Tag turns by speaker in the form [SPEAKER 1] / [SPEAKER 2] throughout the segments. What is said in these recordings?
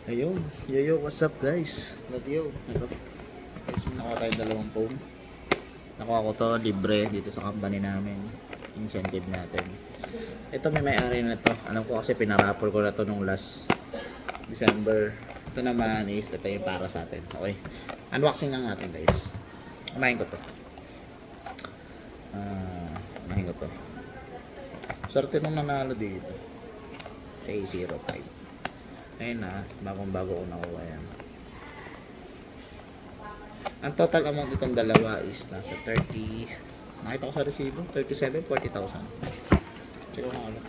[SPEAKER 1] Ayun, yo, what's up guys? Yo, ito. Guys, nakuha tayong dalawang phone. Nakuha ko to, libre dito sa company namin. Incentive natin. Ito may may-ari na to. Alam ko kasi pinarapper ko na to nung last December. Ito naman is, ito yung para sa atin. Okay. Unboxing lang natin guys. Unahin ko to. Unahin ko to. Swerte nung nanalo dito. Sa A05. Ayun na, bagong-bago ko nakuha yan. Ang total amount itong dalawa is nasa 30, nakita ko sa resibo, 37, 40,000. Check ko nga ulit.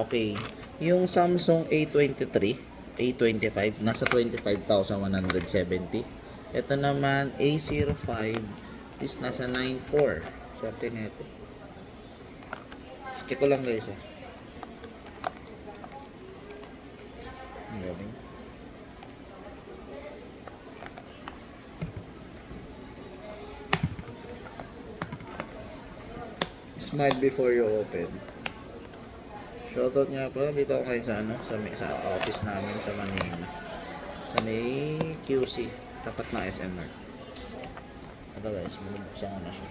[SPEAKER 1] Okay. Yung Samsung A23, A25, nasa 25,170. Ito naman, A05 is nasa 9.4. Swerte na ito. Check ko lang guys. Ang galing. Smile before you open. Shoutout nga pala dito ako kayo sa office namin sa Manila. Sa may QC, tapat na SMR. Ito guys, binubuksan ko na siya.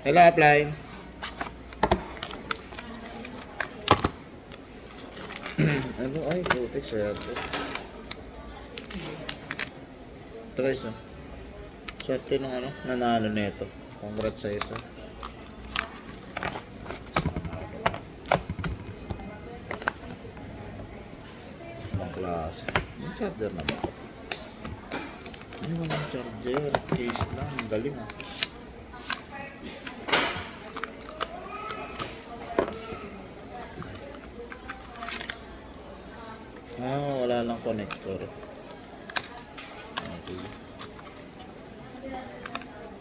[SPEAKER 1] Hello, apply. Ano, ay, putik, swerte. Ito guys, swerte nung nanalo nito. Congrats sa'yo, sir. Ibang klase. Yung charger na ba? Ano walang charger? Case lang. Ang galing wala lang connector. Okay.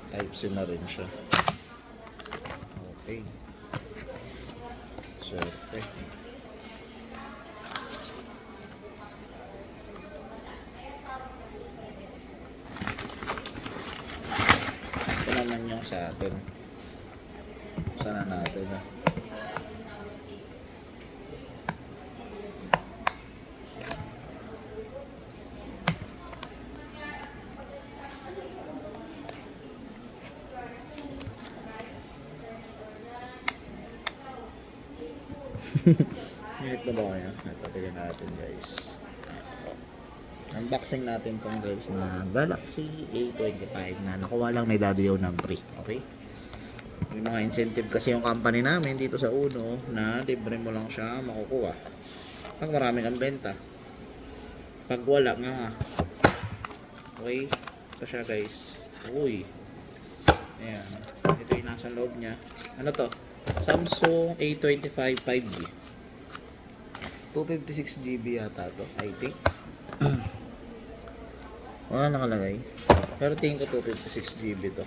[SPEAKER 1] Type-C na rin siya. Okay. Swerte. Ito naman yung sa atin. Sana natin Minute na ba kaya? Ito, tignan natin guys. Unboxing natin tong guys na Galaxy A25 na nakuha lang ni Daddy Yo ng free. Okay? May mga incentive kasi yung company namin dito sa Uno na libre mo lang siya makukuha pag marami kang benta. Pag wala nga. Okay? Ito siya guys. Uy. Ayan. Ito yung nasa loob niya. Ano to? Samsung A25 5G. 256GB yata to, I think. Wala nakalagay. Pero tingin ko 256GB to.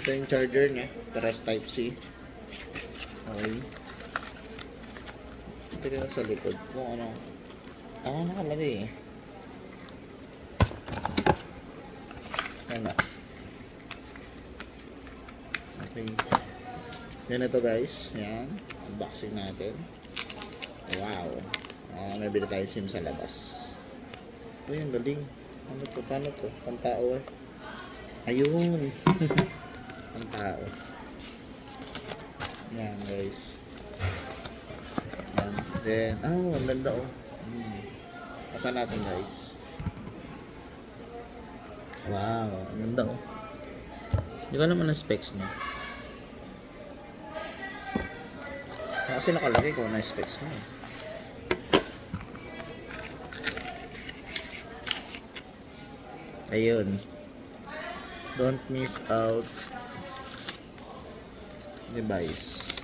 [SPEAKER 1] Ito yung charger niya. Pares Type-C. Okay. Ito ka sa likod. Kung ano. Nakalagay Yan na. Okay. Yan ito guys. Yan. Unboxing natin. Wow. May bili tayo SIM sa labas. Uy, ang galing. Ano to? Paano to? Pantao Ayun. Pantao. Yan guys. Yan. Then, ang ganda Pasan natin guys. Wow. Ang ganda Hindi ko naman ang specs niya. Kasi nakalagay ko na specs mo. Ayun. Don't miss out device.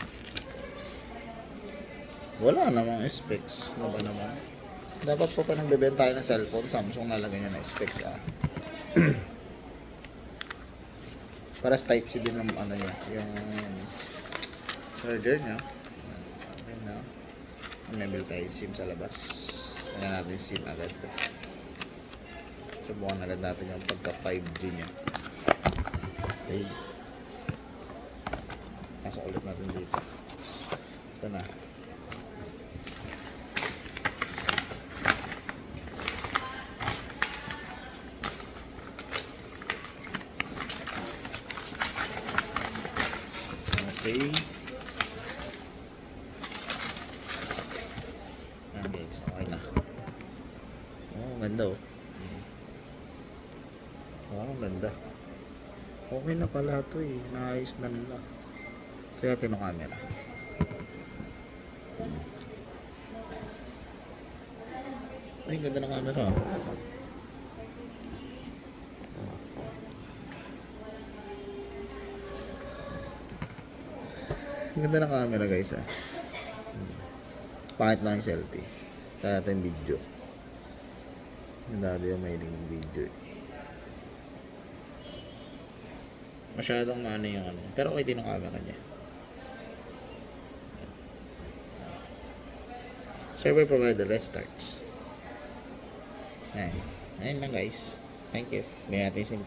[SPEAKER 1] Wala namang specs. Ano ba naman? Dapat po pa nagbebenta tayo ng cellphone, Samsung nalagay niya na specs Para sa Type-C din ng niya, yung charger niya. May bili tayo SIM sa labas. Tingnan natin SIM agad. Subukan agad natin yung pagka 5G niya. Okay. Pasok ulit natin dito. Ito na. Okay. Yan guys, okay na. Oh, ganda oh. Oh, ganda. Okay na pala ito eh. Naayos na nila. Kaya natin ang camera. Ay, ganda ng camera. Ganda ng camera guys ah. Pakit lang yung selfie. Kaya natin video. Dati yung mahiling video eh. Masyadong maano yung ano. Pero okay din ang camera niya. Server provider restarts. Ayan. Ayan lang guys. Thank you. May natin sim